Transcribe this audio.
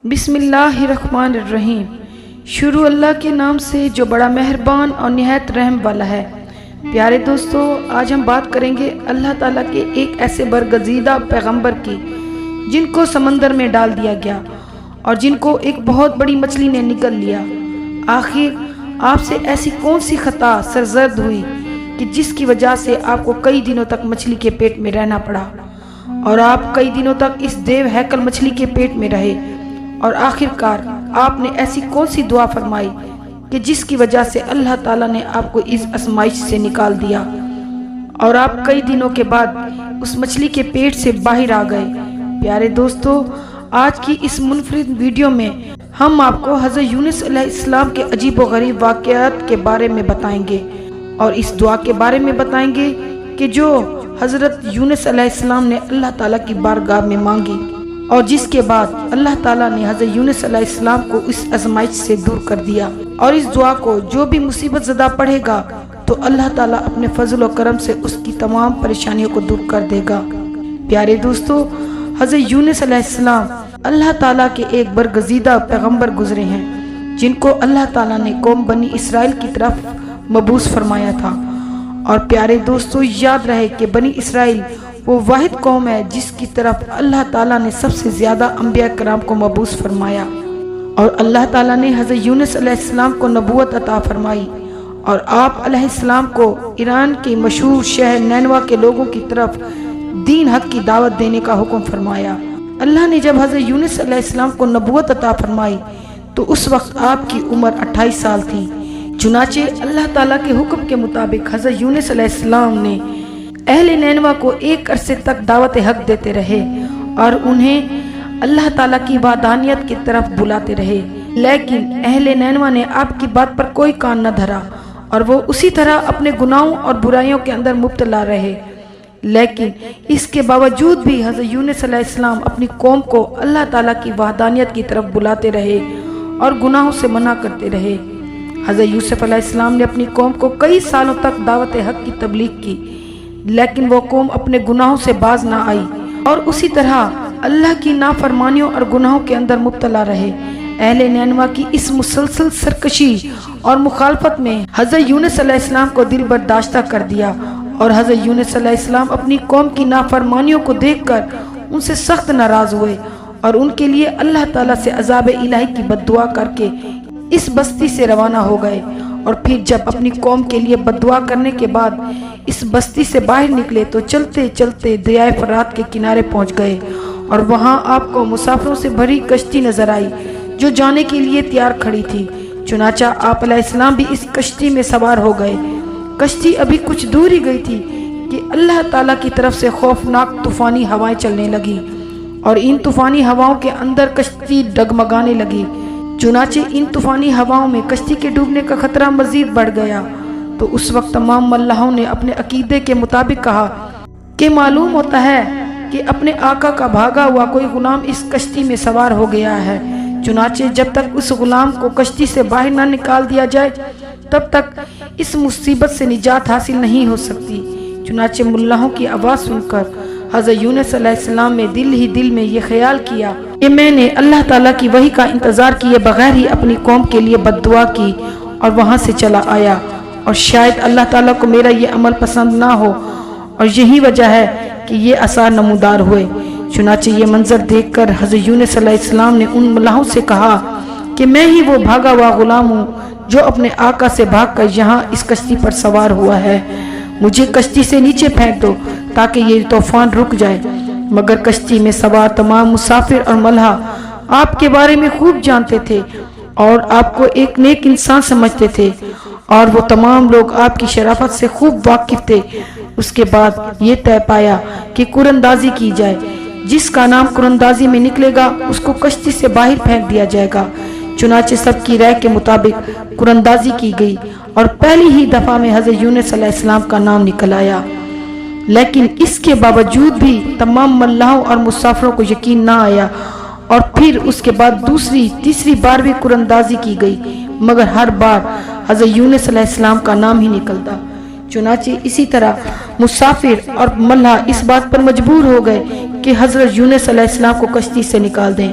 بسم اللہ الرحمن الرحیم۔ شروع اللہ کے نام سے جو بڑا مہربان اور نہایت رحم والا ہے۔ پیارے دوستو، آج ہم بات کریں گے اللہ تعالیٰ کے ایک ایسے برگزیدہ پیغمبر کی جن کو سمندر میں ڈال دیا گیا اور جن کو ایک بہت بڑی مچھلی نے نگل لیا۔ آخر آپ سے ایسی کون سی خطا سرزد ہوئی کہ جس کی وجہ سے آپ کو کئی دنوں تک مچھلی کے پیٹ میں رہنا پڑا، اور آپ کئی دنوں تک اس دیو ہیکل مچھلی کے پیٹ میں رہے، اور آخر کار آپ نے ایسی کون سی دعا فرمائی کہ جس کی وجہ سے اللہ تعالیٰ نے آپ کو اس آزمائش سے نکال دیا، اور آپ کئی دنوں کے بعد اس مچھلی کے پیٹ سے باہر آ گئے۔ پیارے دوستو، آج کی اس منفرد ویڈیو میں ہم آپ کو حضرت یونس علیہ السلام کے عجیب و غریب واقعات کے بارے میں بتائیں گے، اور اس دعا کے بارے میں بتائیں گے کہ جو حضرت یونس علیہ السلام نے اللہ تعالیٰ کی بارگاہ میں مانگی، اور جس کے بعد اللہ تعالیٰ نے حضرت یونس علیہ السلام کو اس آزمائش سے دور کر دیا۔ اور اس دعا کو جو بھی مصیبت زدہ پڑھے گا تو اللہ تعالیٰ اپنے فضل و کرم سے اس کی تمام پریشانیوں کو دور کر دے گا۔ پیارے دوستو، حضرت یونس علیہ السلام اللہ تعالیٰ کے ایک برگزیدہ پیغمبر گزرے ہیں جن کو اللہ تعالیٰ نے قوم بنی اسرائیل کی طرف مبعوث فرمایا تھا۔ اور پیارے دوستو، یاد رہے کہ بنی اسرائیل وہ واحد قوم ہے جس کی طرف اللہ تعالیٰ نے سب سے زیادہ انبیاء کرام کو مبعوث فرمایا، اور اللہ تعالیٰ نے حضرت یونس علیہ السلام کو نبوت عطا فرمائی، اور آپ علیہ السلام کو ایران کے مشہور شہر نینوا کے لوگوں کی طرف دین حق کی دعوت دینے کا حکم فرمایا۔ اللہ نے جب حضرت یونس علیہ السلام کو نبوت عطا فرمائی تو اس وقت آپ کی عمر 28 سال تھی۔ چنانچہ اللہ تعالیٰ کے حکم کے مطابق حضرت یونس علیہ السلام نے اہل نینوا کو ایک عرصے تک دعوت حق دیتے رہے اور انہیں اللہ تعالیٰ کی وحدانیت کی طرف بلاتے رہے، لیکن اہل نینوا نے آپ کی بات پر کوئی کان نہ دھرا اور وہ اسی طرح اپنے گناہوں اور برائیوں کے اندر مبتلا رہے۔ لیکن اس کے باوجود بھی حضرت یونس علیہ السلام اپنی قوم کو اللہ تعالیٰ کی وحدانیت کی طرف بلاتے رہے اور گناہوں سے منع کرتے رہے۔ حضرت یوسف علیہ السلام نے اپنی قوم کو کئی سالوں تک دعوت حق کی تبلیغ کی، لیکن وہ قوم اپنے گناہوں سے باز نہ آئی اور اسی طرح اللہ کی نافرمانیوں اور گناہوں کے اندر مبتلا رہے۔ اہل نینوا کی اس مسلسل سرکشی اور مخالفت میں حضرت یونس علیہ السلام کو دل برداشتہ کر دیا، اور حضرت یونس علیہ السلام اپنی قوم کی نافرمانیوں کو دیکھ کر ان سے سخت ناراض ہوئے اور ان کے لیے اللہ تعالیٰ سے عذاب الہی کی بد دعا کر کے اس بستی سے روانہ ہو گئے۔ اور پھر جب اپنی قوم کے لیے بد دعا کرنے کے بعد اس بستی سے باہر نکلے تو چلتے چلتے دریائے فرات کے کنارے پہنچ گئے، اور وہاں آپ کو مسافروں سے بھری کشتی نظر آئی جو جانے کے لیے تیار کھڑی تھی۔ چنانچہ آپ علیہ السلام بھی اس کشتی میں سوار ہو گئے۔ کشتی ابھی کچھ دور ہی گئی تھی کہ اللہ تعالیٰ کی طرف سے خوفناک طوفانی ہوائیں چلنے لگی، اور ان طوفانی ہواؤں کے اندر کشتی ڈگمگانے لگی۔ چنانچہ ان طوفانی ہواؤں میں کشتی کے ڈوبنے کا خطرہ مزید بڑھ گیا۔ تو اس وقت تمام ملاحوں نے اپنے عقیدے کے مطابق کہا کہ معلوم ہوتا ہے کہ اپنے آقا کا بھاگا ہوا کوئی غلام اس کشتی میں سوار ہو گیا ہے۔ چنانچہ جب تک اس غلام کو کشتی سے باہر نہ نکال دیا جائے تب تک اس مصیبت سے نجات حاصل نہیں ہو سکتی۔ چنانچہ ملاحوں کی آواز سن کر حضرت یونس علیہ السلام نے دل ہی دل میں یہ خیال کیا کہ میں نے اللہ تعالیٰ کی وحی کا انتظار کیے بغیر ہی اپنی قوم کے لیے بد دعا کی اور وہاں سے چلا آیا، اور شاید اللہ تعالیٰ کو میرا یہ عمل پسند نہ ہو، اور یہی وجہ ہے کہ یہ آثار نمودار ہوئے۔ چنانچہ یہ منظر دیکھ کر حضرت یونس علیہ السلام نے ان ملاحوں سے کہا کہ میں ہی وہ بھاگا ہوا غلام ہوں جو اپنے آقا سے بھاگ کر یہاں اس کشتی پر سوار ہوا ہے۔ مجھے کشتی سے نیچے پھینک دو تاکہ یہ طوفان رک جائے۔ مگر کشتی میں سوار تمام مسافر اور ملحہ آپ کے بارے میں خوب جانتے تھے اور آپ کو ایک نیک انسان سمجھتے تھے، اور وہ تمام لوگ آپ کی شرافت سے خوب واقف تھے۔ اس کے بعد یہ طے پایا کہ قراندازی کی جائے۔ جس کا نام قراندازی میں نکلے گا اس کو کشتی سے باہر پھینک دیا جائے گا۔ چنانچہ سب کی رائے کے مطابق قراندازی کی گئی، اور پہلی ہی دفعہ میں حضرت یونس علیہ السلام کا نام نکل آیا۔ لیکن اس کے باوجود بھی تمام ملاحوں اور مسافروں کو یقین نہ آیا، اور پھر اس کے بعد دوسری تیسری بار بھی قراندازی کی گئی، مگر ہر بار حضرت یونس علیہ السلام کا نام ہی نکلتا۔ چنانچہ اسی طرح مسافر اور ملحہ اس بات پر مجبور ہو گئے کہ حضرت یونس علیہ السلام کو کشتی سے نکال دیں،